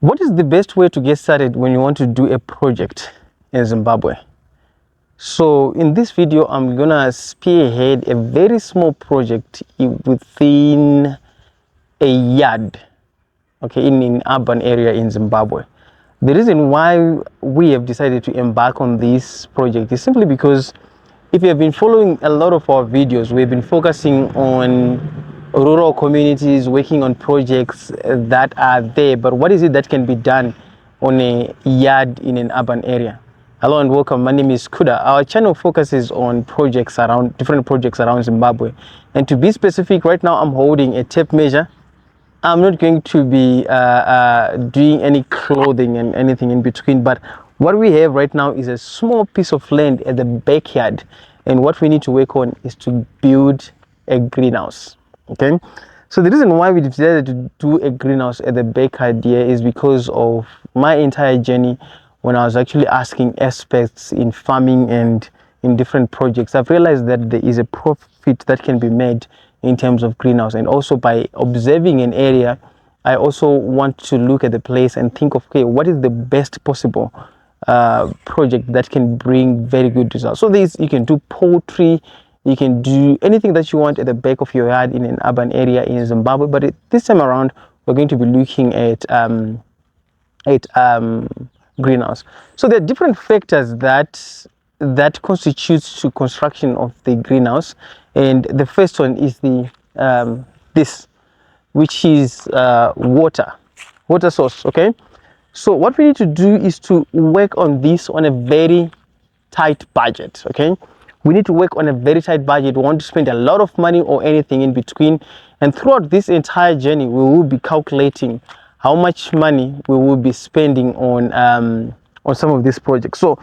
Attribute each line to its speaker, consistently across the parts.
Speaker 1: What is the best way to get started when you want to do a project in Zimbabwe? So in this video, I'm gonna spearhead a very small project within a yard, okay, in an urban area in Zimbabwe. The reason why we have decided to embark on this project is simply because if you have been following a lot of our videos, we've been focusing on rural communities, working on projects that are there, but what is it that can be done on a yard in an urban area? Hello and welcome, my name is Kuda. Our channel focuses on different projects around Zimbabwe, and to be specific, right now I'm holding a tape measure. I'm not going to be doing any clothing and anything in between, but what we have right now is a small piece of land at the backyard, and what we need to work on is to build a greenhouse. Okay, so the reason why we decided to do a greenhouse at the backyard here is because of my entire journey when I was actually asking experts in farming and in different projects. I've realized that there is a profit that can be made in terms of greenhouse, and also by observing an area, I also want to look at the place and think of, okay, what is the best possible project that can bring very good results. So you can do poultry, you can do anything that you want at the back of your yard in an urban area in Zimbabwe, but this time around we're going to be looking at greenhouse. So there are different factors that constitutes to construction of the greenhouse, and the first one is the which is water source. Okay, so what we need to do is to work on this on a very tight budget. Okay, we need to work on a very tight budget. We want to spend a lot of money or anything in between, and throughout this entire journey we will be calculating how much money we will be spending on some of these projects. So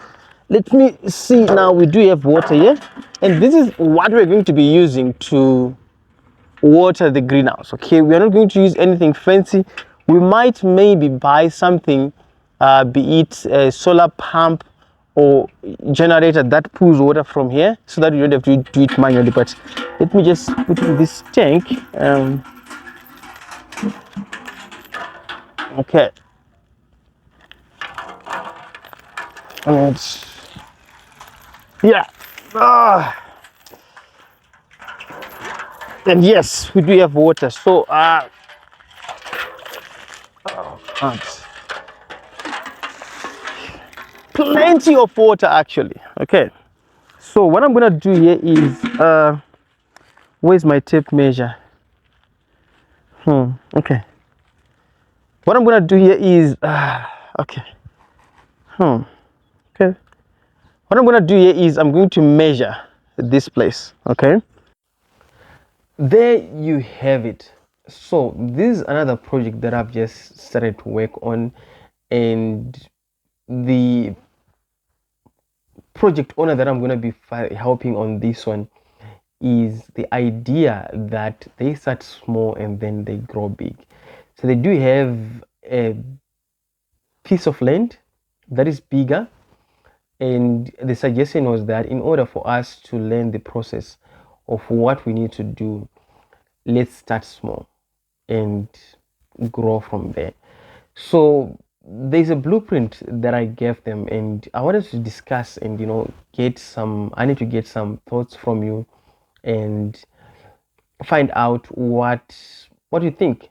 Speaker 1: let me see. Now we do have water here, and this is what we're going to be using to water the greenhouse. Okay, we are not going to use anything fancy. We might maybe buy something, be it a solar pump or generator that pulls water from here, so that you don't have to do it manually. But let me just put in this tank. Okay, and yeah, and yes, we do have water. So plenty of water actually. Okay, so what I'm gonna do here is where's my tape measure? Okay, what I'm gonna do here is okay. Okay, what I'm gonna do here is I'm going to measure this place. Okay, there you have it. So this is another project that I've just started to work on, and the project owner that I'm going to be helping on this one is the idea that they start small and then they grow big. So they do have a piece of land that is bigger, and the suggestion was that in order for us to learn the process of what we need to do, let's start small and grow from there. So there's a blueprint that I gave them, and I wanted to discuss and I need to get some thoughts from you and find out what you think.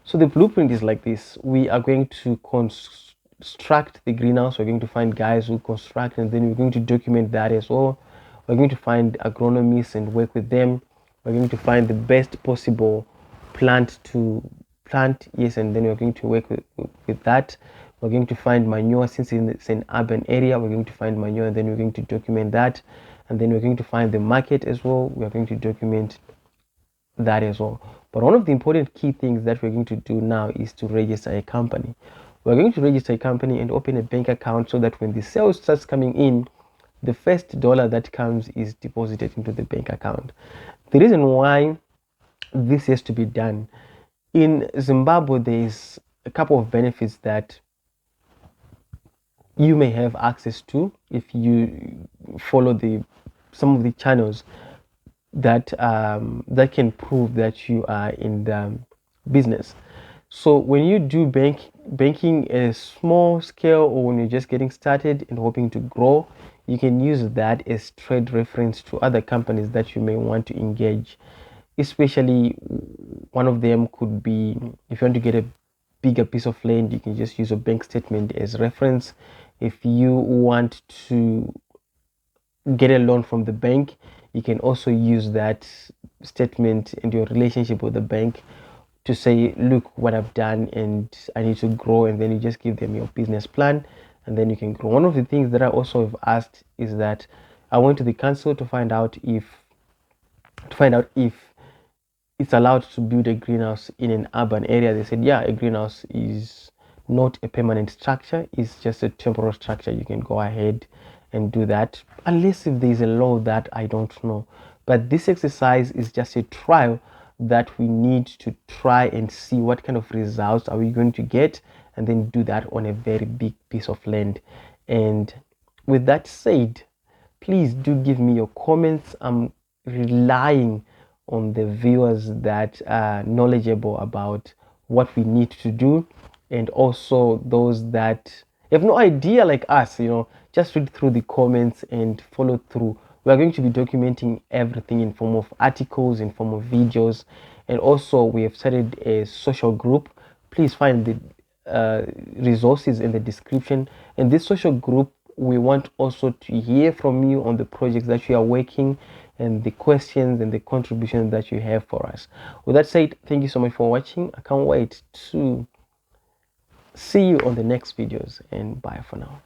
Speaker 1: So the blueprint is like this. We are going to construct the greenhouse. We're going to find guys who construct, and then we're going to document that as well. We're going to find agronomists and work with them. We're going to find the best possible plant to plant, yes, and then we're going to work with that. We're going to find manure. Since it's an urban area, we're going to find manure, and then we're going to document that, and then we're going to find the market as well. We're going to document that as well. But one of the important key things that we're going to do now is to register a company. We're going to register a company and open a bank account, so that when the sales starts coming in, the first dollar that comes is deposited into the bank account. The reason why this has to be done in Zimbabwe, there's a couple of benefits that you may have access to if you follow some of the channels that can prove that you are in the business. So when you do bank banking a small scale, or when you're just getting started and hoping to grow, you can use that as trade reference to other companies that you may want to engage. Especially one of them could be, if you want to get a bigger piece of land, you can just use a bank statement as reference. If you want to get a loan from the bank, you can also use that statement and your relationship with the bank to say, look what I've done and I need to grow, and then you just give them your business plan and then you can grow. One of the things that I also have asked is that I went to the council to find out if it's allowed to build a greenhouse in an urban area. They said, yeah, a greenhouse is not a permanent structure, it's just a temporary structure. You can go ahead and do that, unless if there's a law that I don't know. But this exercise is just a trial that we need to try and see what kind of results are we going to get, and then do that on a very big piece of land. And with that said, please do give me your comments. I'm relying on the viewers that are knowledgeable about what we need to do, and also those that have no idea like us, just read through the comments and follow through. We are going to be documenting everything in form of articles, in form of videos, and also we have started a social group. Please find the resources in the description. In this social group, we want also to hear from you on the projects that you are working, and the questions and the contributions that you have for us. With that said, thank you so much for watching. I can't wait to see you on the next videos, and bye for now.